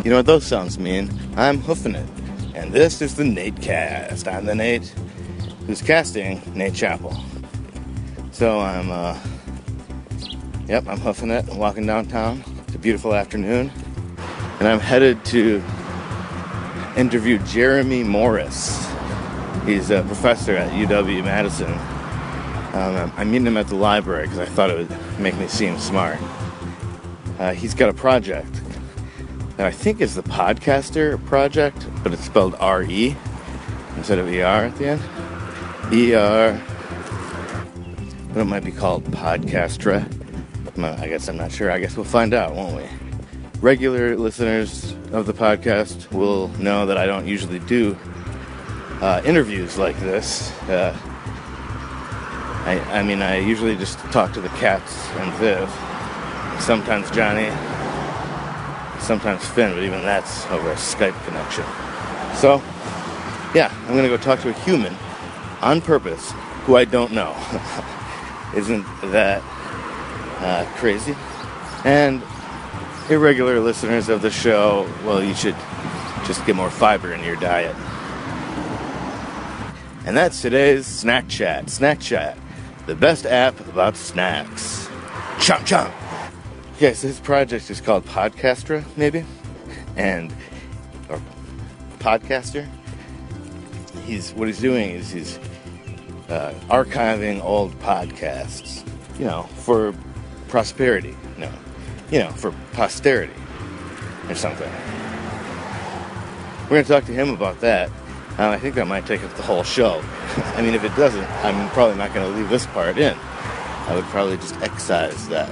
You know what those sounds mean? I'm hoofing it. And this is the Nate Cast. I'm the Nate who's casting Nate Chappell. So I'm hoofing it, walking downtown. It's a beautiful afternoon. And I'm headed to interview Jeremy Morris. He's a professor at UW-Madison. I'm meeting him at the library because I thought it would make me seem smart. He's got a project that I think is the PODCASTRE project, but it's spelled R-E instead of E-R at the end. E-R, but it might be called PODCASTRE. I guess I'm not sure. I guess we'll find out, won't we? Regular listeners of the podcast will know that I don't usually do interviews like this. I usually just talk to the cats and Viv. Sometimes Johnny, sometimes Finn, but even that's over a Skype connection. So, yeah, I'm going to go talk to a human on purpose who I don't know. Isn't that crazy? And irregular listeners of the show, well, you should just get more fiber in your diet. And that's today's Snack Chat. Snack Chat, the best app about snacks. Chomp chomp. Okay, so his project is called PODCASTRE, maybe? Or Podcaster. What he's doing is he's archiving old podcasts, for prosperity. For posterity or something. We're going to talk to him about that. I think that might take up the whole show. I mean, if it doesn't, I'm probably not going to leave this part in. I would probably just excise that.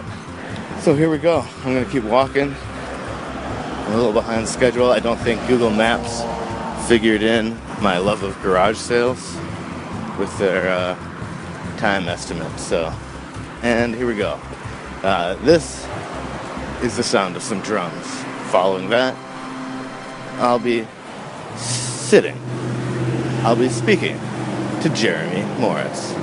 So here we go. I'm going to keep walking. I'm a little behind schedule. I don't think Google Maps figured in my love of garage sales with their time estimate. And here we go. This is the sound of some drums. Following that, I'll be sitting. I'll be speaking to Jeremy Morris.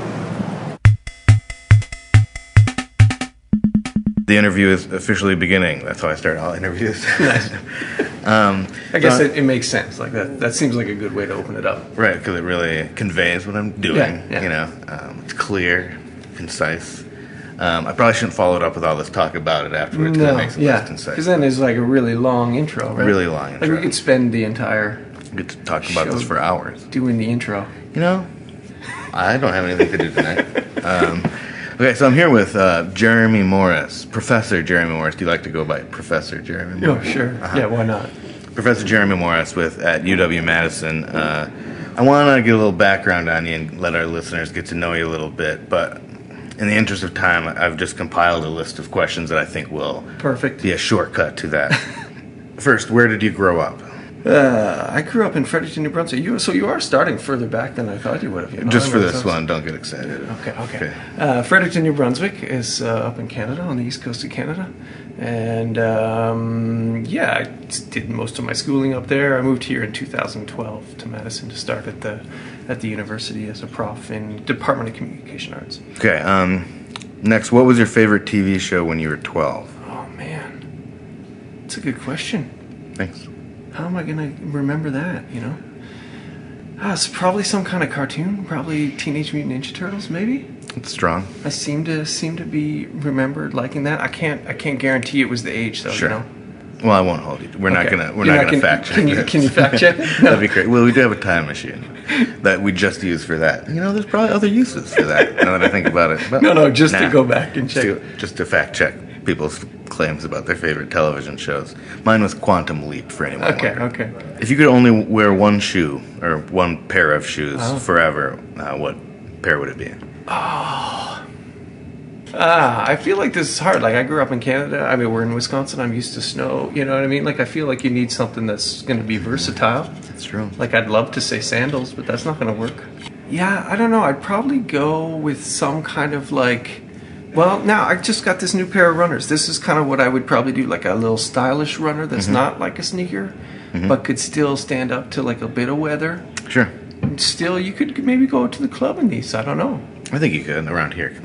The interview is officially beginning. That's how I start all interviews. I guess it makes sense. Like that seems like a good way to open it up. Right, because it really conveys what I'm doing. Yeah. It's clear, concise. I probably shouldn't follow it up with all this talk about it afterwards. Because it makes it less concise. Because then there's like a really long intro, right? Really long intro. Like we could spend the entire. We get to talk about this for hours. Doing the intro. I don't have anything to do tonight. Okay, so I'm here with Jeremy Morris, Professor Jeremy Morris. Do you like to go by Professor Jeremy Morris? Oh, sure. Uh-huh. Yeah, why not? Professor Jeremy Morris at UW-Madison. I want to get a little background on you and let our listeners get to know you a little bit, but in the interest of time, I've just compiled a list of questions that I think will be a shortcut to that. First, where did you grow up? I grew up in Fredericton, New Brunswick. So you are starting further back than I thought you would have. Just for this one, don't get excited. Okay. Fredericton, New Brunswick is up in Canada, on the east coast of Canada. And I did most of my schooling up there. I moved here in 2012 to Madison to start at the university as a prof in Department of Communication Arts. Okay. Next, what was your favorite TV show when you were 12? Oh, man. That's a good question. Thanks. How am I going to remember that, It's probably some kind of cartoon, probably Teenage Mutant Ninja Turtles, maybe? It's strong. I seem to be remembered liking that. I can't guarantee it was the age, though, Sure. Well, I won't hold you. We're not gonna fact check. Can you fact check? No. That'd be great. Well, we do have a time machine that we just use for that. There's probably other uses for that. Now that I think about it. But to go back and check. Just to fact check people's claims about their favorite television shows. Mine was Quantum Leap for anyone. Okay. If you could only wear one shoe or one pair of shoes forever, what pair would it be? I feel like this is hard. Like, I grew up in Canada. I mean, we're in Wisconsin. I'm used to snow. You know what I mean? Like, I feel like you need something that's going to be versatile. That's true. Like, I'd love to say sandals, but that's not going to work. Yeah, I don't know. I'd probably go with some kind of now I just got this new pair of runners. This is kind of what I would probably do, like a little stylish runner that's not like a sneaker, but could still stand up to like a bit of weather. Sure. And still, you could maybe go to the club in these. I don't know. I think you could around here.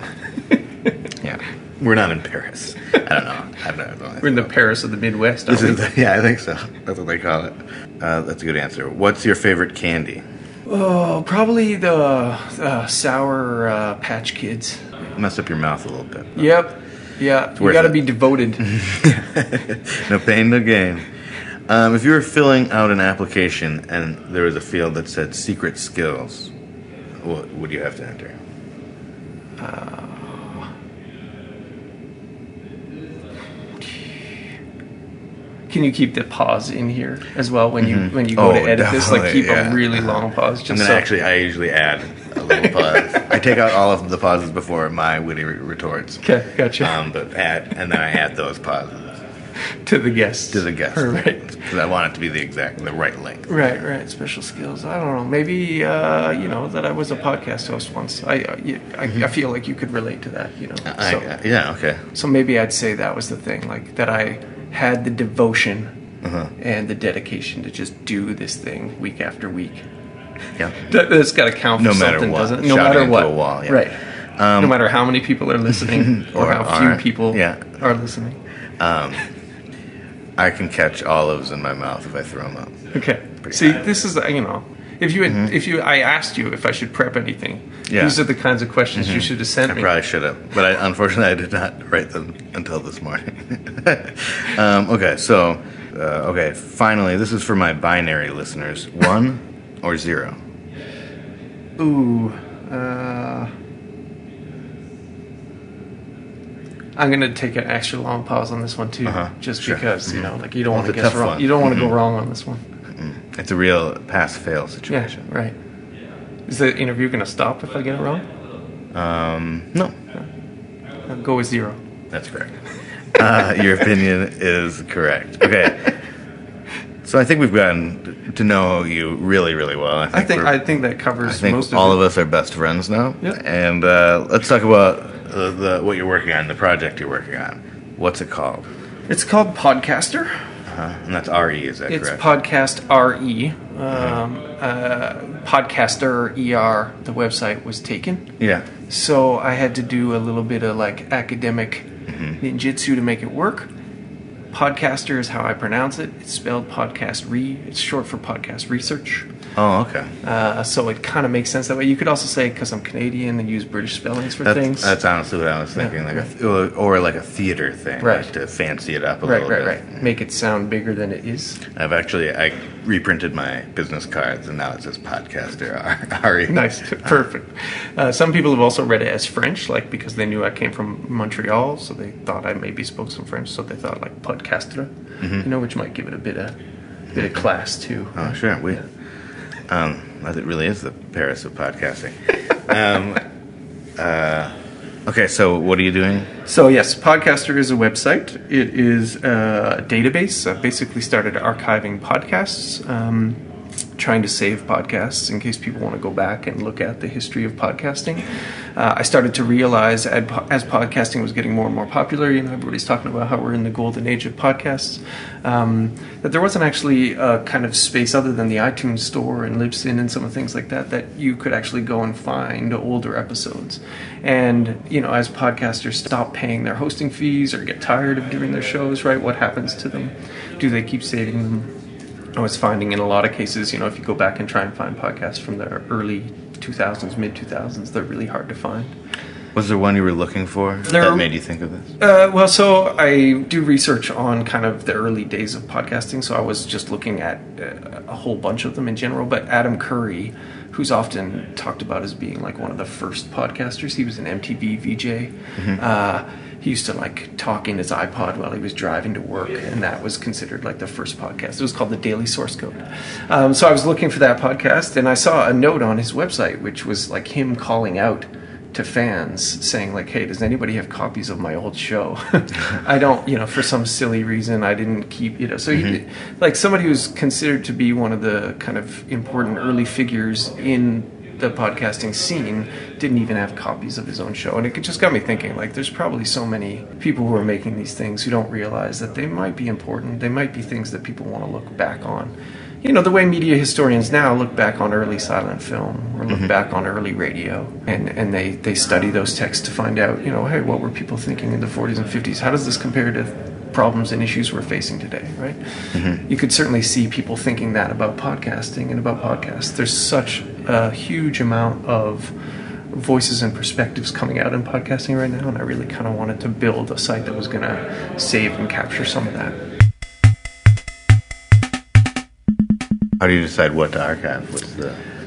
Yeah. We're not in Paris. I don't know. We're in the Paris of the Midwest, aren't we? Yeah, I think so. That's what they call it. That's a good answer. What's your favorite candy? Oh, probably the Sour Patch Kids. Mess up your mouth a little bit. Yep. Yeah, you got to be devoted. No pain, no gain. If you were filling out an application and there was a field that said secret skills, what would you have to enter? Can you keep the pause in here as well when you go to edit this? Like keep a really long pause. Just I usually add a little pause. I take out all of the pauses before my witty retorts. Okay, gotcha. And then I add those pauses to the guests. Right. Because I want it to be the right length. Right. Special skills. I don't know. Maybe that I was a podcast host once. I feel like you could relate to that. Okay. So maybe I'd say that was the thing, like that I had the devotion and the dedication to just do this thing week after week. Yeah, that's got to count for something, doesn't it? No matter what. A wall, yeah. Right. No matter how many people are listening or how few people are listening. I can catch olives in my mouth if I throw them up. Okay. See, this is I asked you if I should prep anything. Yeah. These are the kinds of questions you should have sent me. I probably should have, but unfortunately I did not write them until this morning. Okay, finally, this is for my binary listeners. 1 or 0? Ooh. I'm going to take an extra long pause on this one too, just because, you don't want to guess wrong. One. You don't want to go wrong on this one. It's a real pass-fail situation. Yeah, right. Is the interview going to stop if I get it wrong? No. I'll go with 0. That's correct. Your opinion is correct. Okay. So I think we've gotten to know you really, really well. I think that covers most of it. All of us are best friends now. Yep. And let's talk about what you're working on, the project you're working on. What's it called? It's called PODCASTRE. And that's RE, is that correct? It's Podcast RE. Podcaster ER, the website was taken. Yeah. So I had to do a little bit of academic ninjutsu to make it work. Podcaster is how I pronounce it. It's spelled podcast-re. It's short for podcast research. Oh, okay. So it kind of makes sense that way. You could also say because I'm Canadian and use British spellings for things. That's honestly what I was thinking, or like a theater thing, right? To fancy it up a little bit. Right. Make it sound bigger than it is. I reprinted my business cards and now it says Podcaster RE. Nice, perfect. Some people have also read it as French, because they knew I came from Montreal, so they thought I maybe spoke some French, so they thought Podcastre, which might give it a bit of class too. Oh, sure. It really is the Paris of podcasting. Okay, so what are you doing? So yes, Podcaster is a website. It is a database. I basically started archiving podcasts, trying to save podcasts in case people want to go back and look at the history of podcasting. I started to realize as podcasting was getting more and more popular, everybody's talking about how we're in the golden age of podcasts, that there wasn't actually a kind of space other than the iTunes store and Libsyn and some of the things like that you could actually go and find older episodes. And, as podcasters stop paying their hosting fees or get tired of doing their shows, right, what happens to them? Do they keep saving them? I was finding in a lot of cases, if you go back and try and find podcasts from the early 2000s, mid 2000s, they're really hard to find. Was there one you were looking for that made you think of this? So I do research on kind of the early days of podcasting, so I was just looking at a whole bunch of them in general, but Adam Curry, who's often talked about as being one of the first podcasters, he was an MTV VJ. He used to talk in his iPod while he was driving to work, and that was considered the first podcast. It was called the Daily Source Code. So I was looking for that podcast, and I saw a note on his website, which was him calling out to fans saying hey, does anybody have copies of my old show? I don't, for some silly reason I didn't keep, so he somebody who's considered to be one of the kind of important early figures in the podcasting scene didn't even have copies of his own show. And it just got me thinking, there's probably so many people who are making these things who don't realize that they might be important. They might be things that people want to look back on. the way media historians now look back on early silent film or look back on early radio, and they study those texts to find out, hey, what were people thinking in the 40s and 50s? How does this compare to problems and issues we're facing today, right? You could certainly see people thinking that about podcasting and about podcasts. There's such a huge amount of voices and perspectives coming out in podcasting right now, and I really kind of wanted to build a site that was going to save and capture some of that. How do you decide what to archive?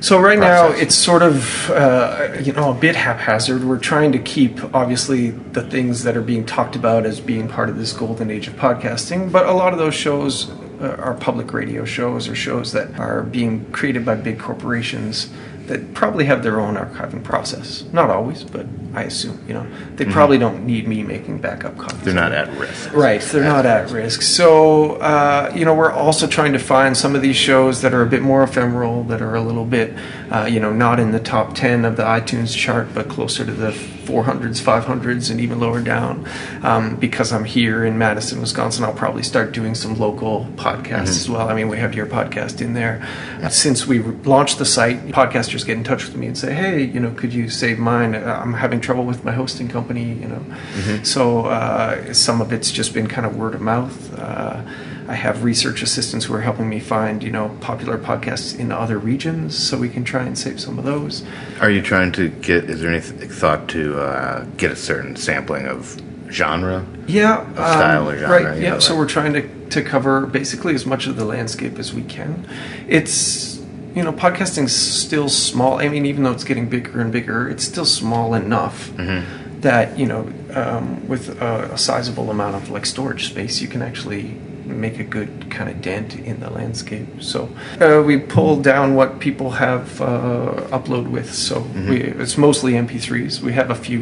So right process? now it's sort of a bit haphazard. We're trying to keep obviously the things that are being talked about as being part of this golden age of podcasting, but a lot of those shows are public radio shows or shows that are being created by big corporations that probably have their own archiving process. Not always, but I assume, they probably don't need me making backup copies. They're not at risk. Right, they're not at risk. So, we're also trying to find some of these shows that are a bit more ephemeral, that are a little bit, not in the top 10 of the iTunes chart, but closer to the 400s, 500s, and even lower down. Because I'm here in Madison, Wisconsin, I'll probably start doing some local podcasts as well. I mean, we have your podcast in there. Since we launched the site, podcasters get in touch with me and say, hey, could you save mine? I'm having trouble with my hosting company, So some of it's just been kind of word of mouth. I have research assistants who are helping me find, popular podcasts in other regions so we can try and save some of those. Are you trying to is there any thought to get a certain sampling of genre? Yeah. Of style or genre? Right, yeah. So we're trying to cover basically as much of the landscape as we can. It's, podcasting's still small. I mean, even though it's getting bigger and bigger, it's still small enough that, with a sizable amount of storage space, you can actually make a good kind of dent in the landscape. So we pull down what people have upload with. So it's mostly MP3s. We have a few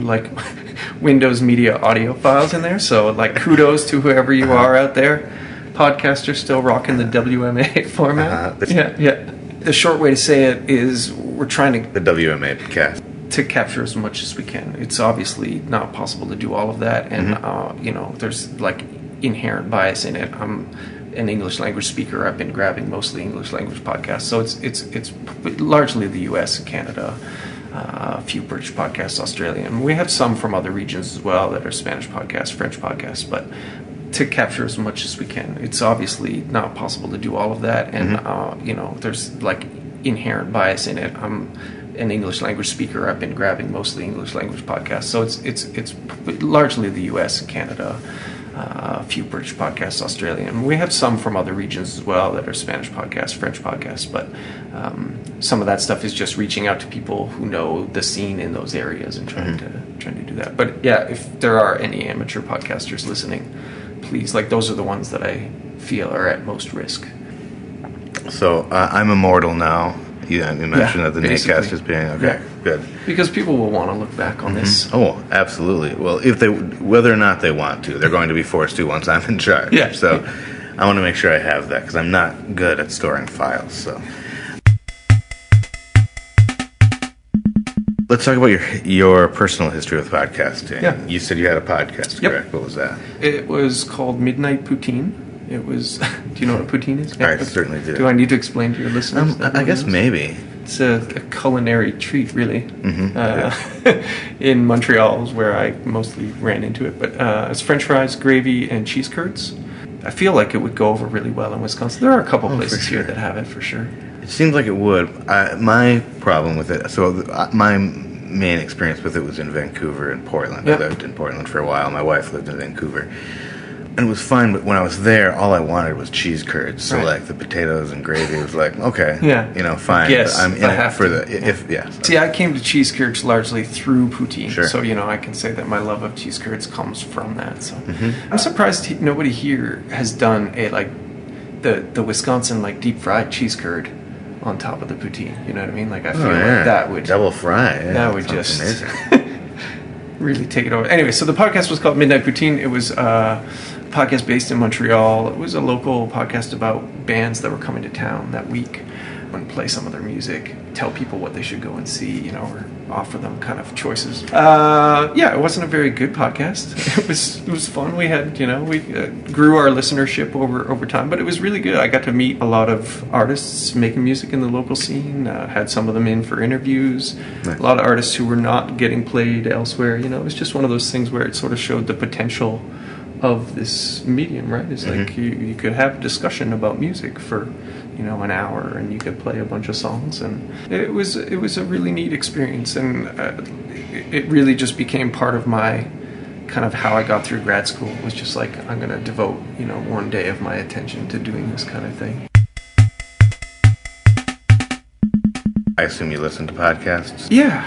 Windows Media audio files in there. So kudos to whoever you are out there. Podcasters still rocking the WMA format. Yeah. The short way to say it is we're trying to... The WMA cast. To capture as much as we can. It's obviously not possible to do all of that. And, there's inherent bias in it. I'm an English language speaker. I've been grabbing mostly English language podcasts. So it's largely the US and Canada. A few British podcasts, Australian. We have some from other regions as well that are Spanish podcasts, French podcasts, but to capture as much as we can. It's obviously not possible to do all of that, and there's inherent bias in it. I'm an English language speaker. I've been grabbing mostly English language podcasts, so it's largely the U.S. and Canada. A few British podcasts, Australian. We have some from other regions as well that are Spanish podcasts, French podcasts, but some of that stuff is just reaching out to people who know the scene in those areas and trying to do that. But yeah, if there are any amateur podcasters listening, please, those are the ones that I feel are at most risk. So I'm immortal now. You mentioned that the Nacast is being good. Because people will want to look back on this. Oh, absolutely. Well, whether or not they want to, they're going to be forced to once I'm in charge. Yeah. So I want to make sure I have that because I'm not good at storing files. So let's talk about your personal history with podcasting. Yeah. You said you had a podcast, correct? Yep. What was that? It was called Midnight Poutine. It was. Do you know what a poutine is? I certainly do. Do I need to explain to your listeners? I guess maybe. It's a culinary treat, really. In Montreal is where I mostly ran into it. But it's French fries, gravy, and cheese curds. I feel like it would go over really well in Wisconsin. There are a couple places here that have it for sure. It seems like it would. My problem with it. So my main experience with it was in Vancouver and Portland. Yep. I lived in Portland for a while. My wife lived in Vancouver. And it was fine, but when I was there, all I wanted was cheese curds. So, the potatoes and gravy was okay. Yeah. Fine. Yes, but I'm in it for See, I came to cheese curds largely through poutine. Sure. So, I can say that my love of cheese curds comes from that. So, I'm surprised nobody here has done the Wisconsin, deep fried cheese curd on top of the poutine. You know what I mean? I feel like that would... Double fry. Yeah, that would just... really take it over. Anyway, so the podcast was called Midnight Poutine. It was a podcast based in Montreal. It was a local podcast about bands that were coming to town that week and play some of their music, tell people what they should go and see, or offer them kind of choices. It wasn't a very good podcast. It was fun. We had, we grew our listenership over time, but it was really good. I got to meet a lot of artists making music in the local scene. Had some of them in for interviews. Nice. A lot of artists who were not getting played elsewhere. It was just one of those things where it sort of showed the potential of this medium, right? It's like you could have a discussion about music for an hour, and you could play a bunch of songs, and it was a really neat experience, and it really just became part of my kind of how I got through grad school. It was just like, I'm going to devote one day of my attention to doing this kind of thing. I assume you listen to podcasts? Yeah.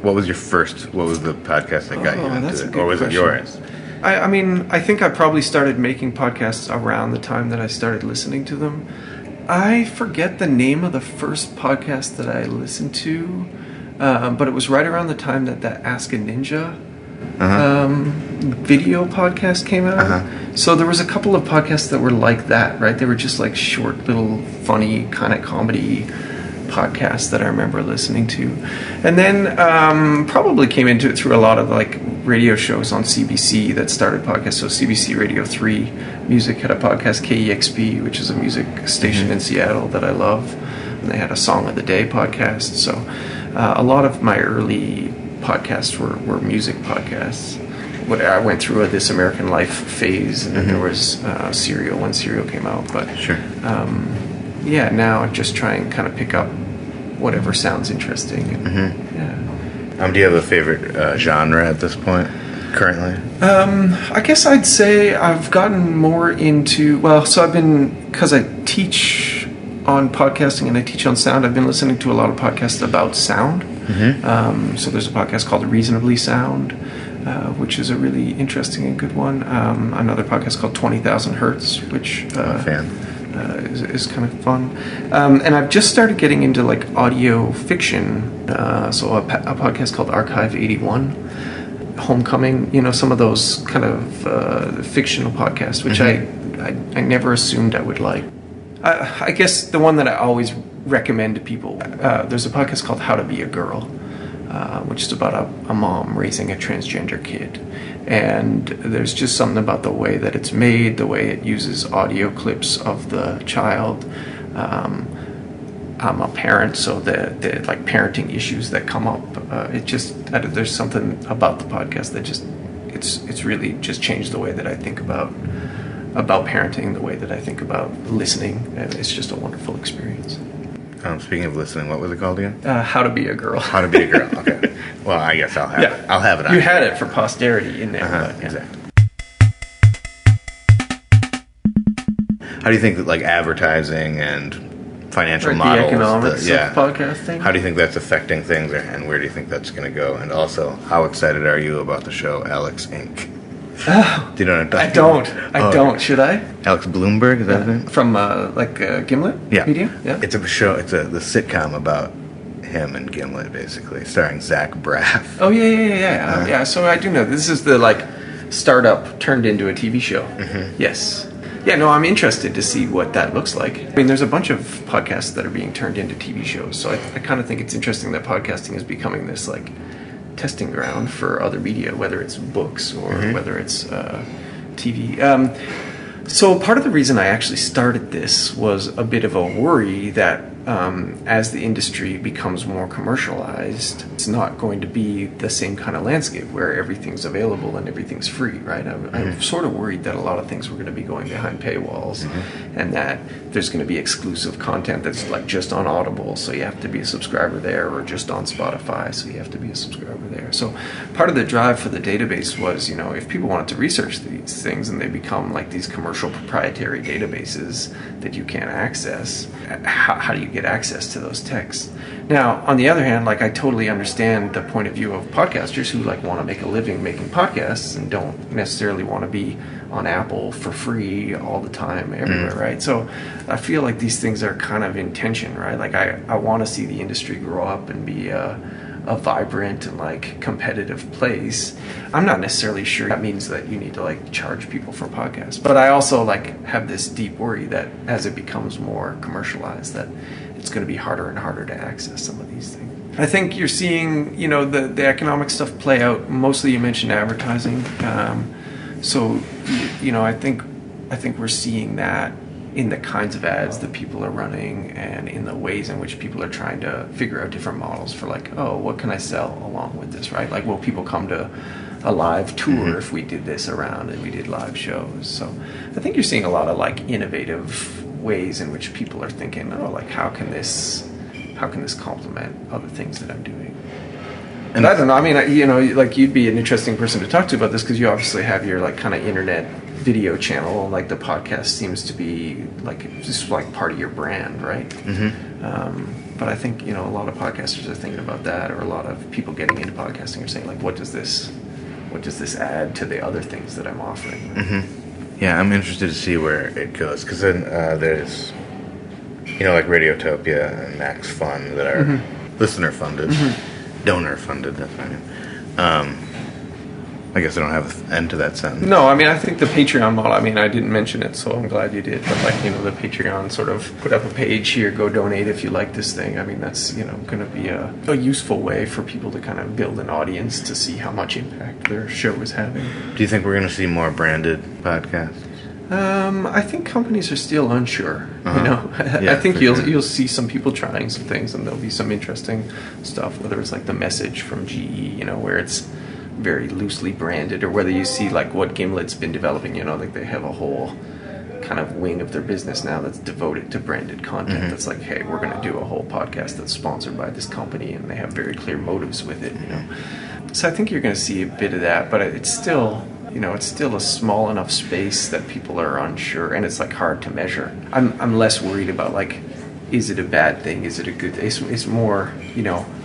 What was the podcast that got you into it? Or was it yours? I mean, I think I probably started making podcasts around the time that I started listening to them. I forget the name of the first podcast that I listened to, but it was right around the time that Ask a Ninja video podcast came out. So there was a couple of podcasts that were like that, right? They were just like short, little, funny kind of comedy podcasts that I remember listening to. And then probably came into it through a lot of like radio shows on CBC that started podcasts. So CBC Radio 3 Music had a podcast, KEXP, which is a music station in Seattle that I love. And they had a Song of the Day podcast. So a lot of my early podcasts were music podcasts. I went through a This American Life phase, and then there was Serial when Serial came out. But sure. Now I just try and kind of pick up whatever sounds interesting. And, do you have a favorite genre at this point, currently? I guess I'd say I've gotten more into, because I teach on podcasting and I teach on sound, I've been listening to a lot of podcasts about sound. So there's a podcast called Reasonably Sound, which is a really interesting and good one. Another podcast called 20,000 Hertz, which I'm a fan. Is kind of fun. And I've just started getting into like audio fiction. So a podcast called Archive 81, Homecoming, some of those kind of fictional podcasts, which I never assumed I would like. I guess the one that I always recommend to people, there's a podcast called How to Be a Girl, which is about a mom raising a transgender kid. And there's just something about the way that it's made, the way it uses audio clips of the child. I'm a parent, so the like parenting issues that come up, there's something about the podcast that it's really just changed the way that I think about parenting, the way that I think about listening. It's just a wonderful experience. Speaking of listening, what was it called again? How to Be a Girl. How to Be a Girl. Okay. Well, I guess I'll have it. I'll have it. You had it for posterity in there. Exactly. How do you think that like advertising and financial models, the economics of podcasting? How do you think that's affecting things, and where do you think that's going to go? And also, how excited are you about the show Alex Inc.? Oh, do you know what I'm talking about? I don't. Should I? Alex Bloomberg, is that his name? From Gimlet? Yeah. Media? Yeah. It's a show. It's the sitcom about him and Gimlet, basically, starring Zach Braff. Oh yeah. So I do know this is the like startup turned into a TV show. Yes. Yeah. No, I'm interested to see what that looks like. I mean, there's a bunch of podcasts that are being turned into TV shows, so I kind of think it's interesting that podcasting is becoming this like testing ground for other media, whether it's books or whether it's TV. So part of the reason I actually started this was a bit of a worry that as the industry becomes more commercialized, it's not going to be the same kind of landscape where everything's available and everything's free, right? I'm sort of worried that a lot of things were going to be going behind paywalls and that there's going to be exclusive content that's like just on Audible, so you have to be a subscriber there, or just on Spotify, so you have to be a subscriber there. So part of the drive for the database was, if people wanted to research these things and they become like these commercial proprietary databases that you can't access, how do you get access to those texts? Now, on the other hand, like I totally understand the point of view of podcasters who like want to make a living making podcasts and don't necessarily want to be on Apple for free all the time everywhere, right? So I feel like these things are kind of in tension, right? Like I want to see the industry grow up and be a vibrant and like competitive place. I'm not necessarily sure that means that you need to like charge people for podcasts, but I also like have this deep worry that as it becomes more commercialized, that it's going to be harder and harder to access some of these things. I think you're seeing, the economic stuff play out. Mostly you mentioned advertising. So, I think we're seeing that in the kinds of ads that people are running and in the ways in which people are trying to figure out different models for like, oh, what can I sell along with this, right? Like, will people come to a live tour if we did this around and we did live shows? So I think you're seeing a lot of like innovative ways in which people are thinking, oh, like how can this complement other things that I'm doing? And I don't know, I mean, like you'd be an interesting person to talk to about this because you obviously have your like kind of internet video channel, and like the podcast seems to be like just like part of your brand, right? But I think a lot of podcasters are thinking about that, or a lot of people getting into podcasting are saying like, what does this add to the other things that I'm offering? Right? Yeah, I'm interested to see where it goes, because then there's like Radiotopia and Max Fun that are listener funded, donor funded. That's what I mean. I guess I don't have an end to that sentence. No, I mean, I think the Patreon model, I mean, I didn't mention it, so I'm glad you did. But, like, the Patreon sort of put up a page here, go donate if you like this thing. I mean, that's, going to be a useful way for people to kind of build an audience to see how much impact their show is having. Do you think we're going to see more branded podcasts? I think companies are still unsure. Yeah, I think you'll see some people trying some things, and there'll be some interesting stuff, whether it's like the message from GE, where it's very loosely branded, or whether you see like what Gimlet's been developing, like they have a whole kind of wing of their business now that's devoted to branded content. That's like, hey, we're going to do a whole podcast that's sponsored by this company, and they have very clear motives with it. So I think you're going to see a bit of that, but it's still a small enough space that people are unsure, and it's like hard to measure. I'm less worried about like, is it a bad thing? Is it a good thing? It's more,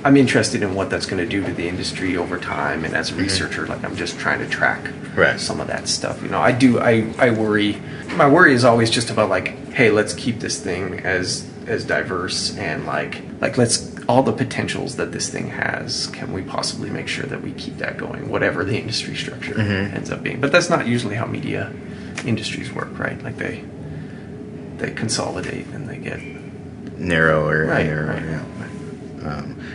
I'm interested in what that's going to do to the industry over time. And as a researcher, like I'm just trying to track some of that stuff. I worry. My worry is always just about like, hey, let's keep this thing as diverse and like let's all the potentials that this thing has. Can we possibly make sure that we keep that going, whatever the industry structure ends up being? But that's not usually how media industries work, right? Like they consolidate and they get narrower. Right.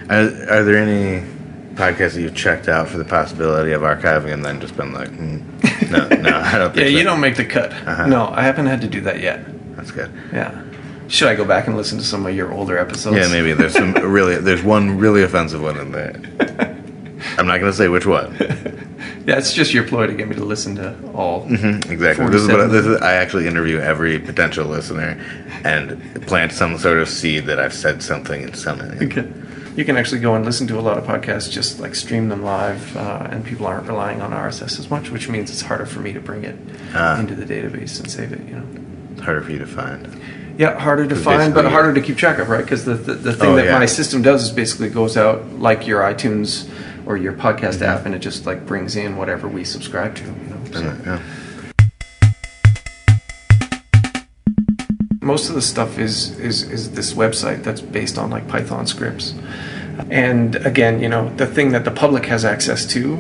Are there any podcasts that you've checked out for the possibility of archiving and then just been like, no, I don't think yeah, so. You don't make the cut. No, I haven't had to do that yet. That's good. Yeah. Should I go back and listen to some of your older episodes? Yeah, maybe. There's one really offensive one in there. I'm not going to say which one. Yeah, it's just your ploy to get me to listen to all. Exactly. I actually interview every potential listener and plant some sort of seed that I've said something in some. Okay. You can actually go and listen to a lot of podcasts, just like stream them live, and people aren't relying on RSS as much, which means it's harder for me to bring it into the database and save it. It's harder for you to find. Yeah, harder to find, but harder to keep track of, right? Because the thing that my system does is basically goes out like your iTunes or your podcast app, and it just like brings in whatever we subscribe to. So. Most of the stuff is this website that's based on like Python scripts. And again, the thing that the public has access to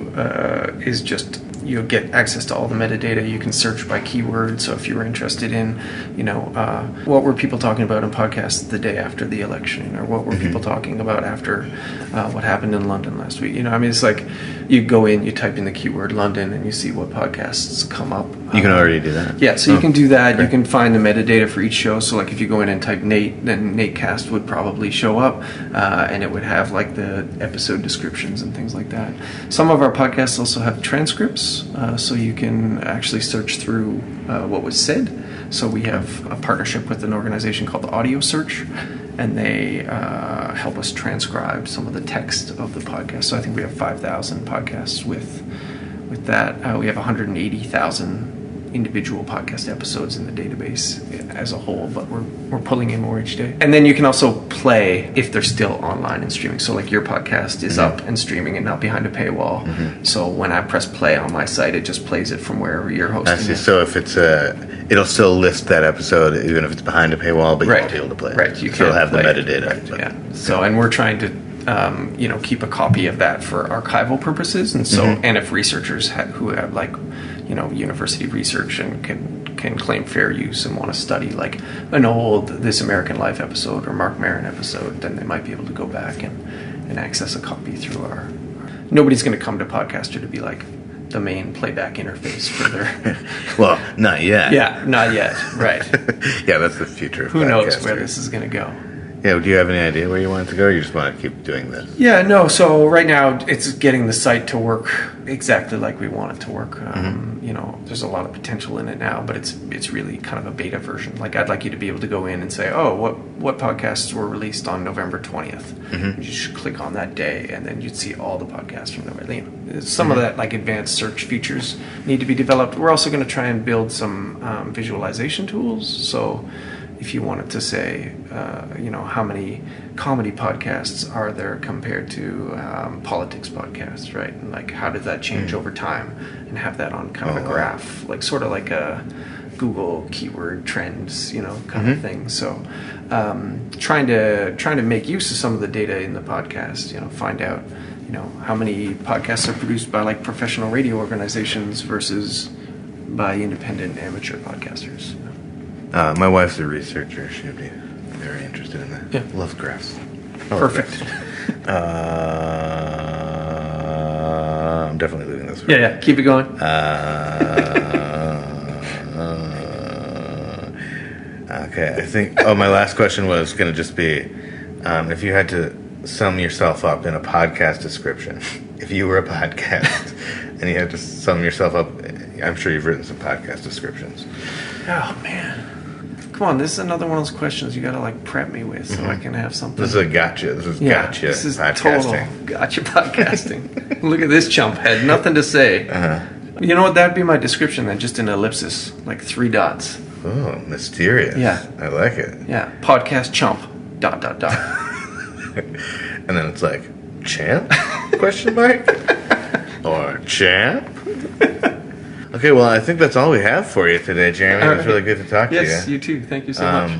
is just you get access to all the metadata. You can search by keyword. So if you were interested in, what were people talking about in podcasts the day after the election, or what were people talking about after what happened in London last week? It's like you go in, you type in the keyword London, and you see what podcasts come up. You can already do that. Yeah, so you can do that. Great. You can find the metadata for each show. So like if you go in and type Nate, then Natecast would probably show up, and it would have like the episode descriptions and things like that. Some of our podcasts also have transcripts, so you can actually search through what was said. So we have a partnership with an organization called Audio Search, and they help us transcribe some of the text of the podcast. So I think we have 5,000 podcasts with that. We have 180,000 individual podcast episodes in the database as a whole, but we're pulling in more each day. And then you can also play if they're still online and streaming. So like your podcast is up and streaming and not behind a paywall. So when I press play on my site, it just plays it from wherever you're hosting. I see. So if it's it'll still list that episode even if it's behind a paywall, but you won't be able to play it. Right. You still have the metadata. Right. Yeah. So and we're trying to keep a copy of that for archival purposes, and so and if researchers who have like university research and can claim fair use and want to study like an old This American Life episode or Mark Maron episode, then they might be able to go back and access a copy through our. Nobody's going to come to Podcaster to be like the main playback interface for their. Well, not yet. Yeah, not yet. Right. Yeah, that's the future of Who knows Podcaster. where this is going to go? Yeah, do you have any idea where you want it to go, or you just want to keep doing this? Yeah, no. So right now, it's getting the site to work exactly like we want it to work. You know, there's a lot of potential in it now, but it's really kind of a beta version. Like, I'd like you to be able to go in and say, oh, what podcasts were released on November 20th? You just click on that day, and then you'd see all the podcasts from November. You know, some of that, like, advanced search features need to be developed. We're also going to try and build some visualization tools. So if you wanted to say, you know, how many comedy podcasts are there compared to politics podcasts, right? And like, how did that change over time? And have that on kind of a graph, like sort of like a Google keyword trends, you know, kind of thing. So trying to make use of some of the data in the podcast, you know, find out, you know, how many podcasts are produced by like professional radio organizations versus by independent amateur podcasters. My wife's a researcher. She'd be very interested in that. Yeah. Loves graphs. Perfect. I'm definitely leaving this. Yeah. Keep it going. Okay, I think. Oh, my last question was going to just be, if you had to sum yourself up in a podcast description, if you were a podcast and you had to sum yourself up, I'm sure you've written some podcast descriptions. Oh man. Come on, this is another one of those questions you gotta like prep me with so I can have something. This is a gotcha. This is gotcha. This is podcasting. Total gotcha podcasting. Look at this chump head. Nothing to say. You know what? That'd be my description then, just an ellipsis, like 3 dots. Oh, mysterious. Yeah. I like it. Yeah. Podcast chump. ... And then it's like, champ? Question mark? Or champ? Okay, well, I think that's all we have for you today, Jeremy. It was really good to talk to you. Yes, you too. Thank you so much.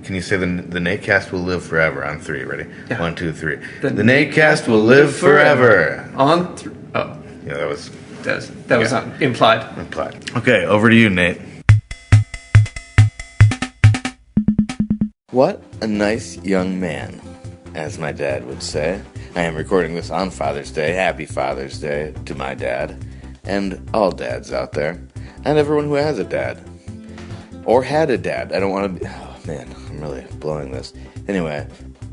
Can you say the Natecast will live forever on 3? Ready? Yeah. 1, 2, 3. The Natecast will live forever. Oh. Yeah, that was not implied. implied. Okay, over to you, Nate. What a nice young man, as my dad would say. I am recording this on Father's Day. Happy Father's Day to my dad. And all dads out there. And everyone who has a dad. Or had a dad. I don't want to be... Oh, man. I'm really blowing this. Anyway,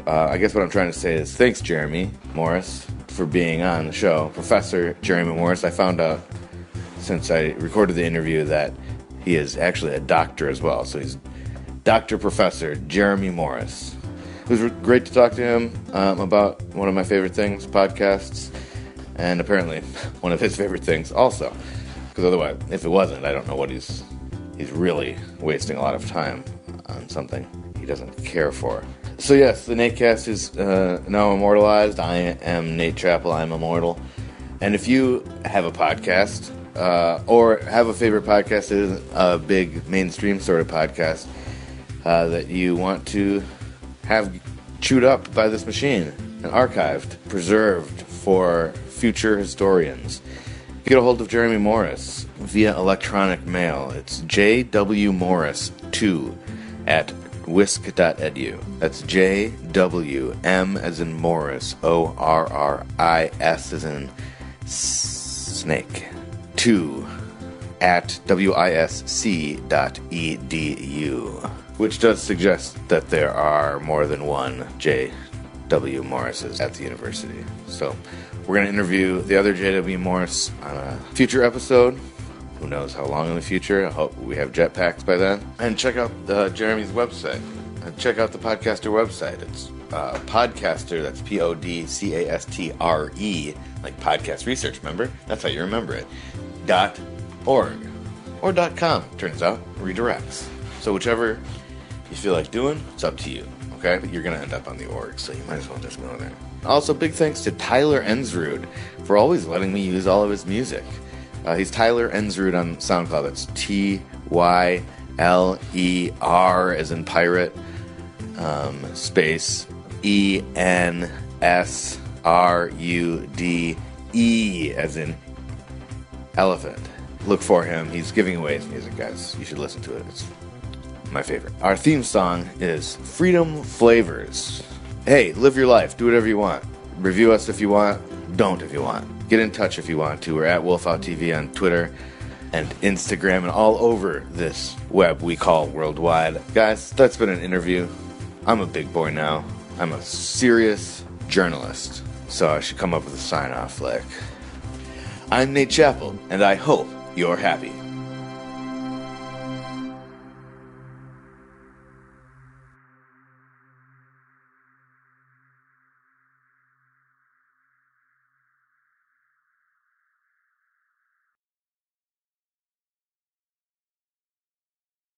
I guess what I'm trying to say is thanks, Jeremy Morris, for being on the show. Professor Jeremy Morris. I found out, since I recorded the interview, that he is actually a doctor as well. So he's Dr. Professor Jeremy Morris. It was great to talk to him about one of my favorite things, podcasts. And apparently, one of his favorite things also. Because otherwise, if it wasn't, I don't know what he's really wasting a lot of time on something he doesn't care for. So yes, the Natecast is now immortalized. I am Nate Chappell. I'm immortal. And if you have a podcast, or have a favorite podcast that isn't a big mainstream sort of podcast that you want to have chewed up by this machine and archived, preserved for future historians, get a hold of Jeremy Morris via electronic mail. It's jwmorris2 at whisk.edu. That's JWM as in Morris, ORRIS as in snake, 2 at WISC.edu, which does suggest that there are more than one J.W. Morrises at the university. So we're going to interview the other J.W. Morris on a future episode. Who knows how long in the future. I hope we have jetpacks by then. And check out Jeremy's website. And check out the Podcaster website. It's Podcaster, that's PODCASTRE, like podcast research, remember? That's how you remember it. .org. Or .com, turns out, redirects. So whichever you feel like doing, it's up to you. Okay? But you're going to end up on the org, so you might as well just go there. Also, big thanks to Tyler Ensrud for always letting me use all of his music. He's Tyler Ensrud on SoundCloud. That's TYLER as in pirate, space ENSRUDE as in elephant. Look for him. He's giving away his music, guys. You should listen to it. It's my favorite. Our theme song is Freedom Flavors Hey, live your life. Do whatever you want. Review us if you want. Don't if you want. Get in touch if you want to. We're at WolfOutTV on Twitter and Instagram and all over this web we call worldwide. Guys, that's been an interview. I'm a big boy now. I'm a serious journalist, so I should come up with a sign-off like, I'm Nate Chappell, and I hope you're happy.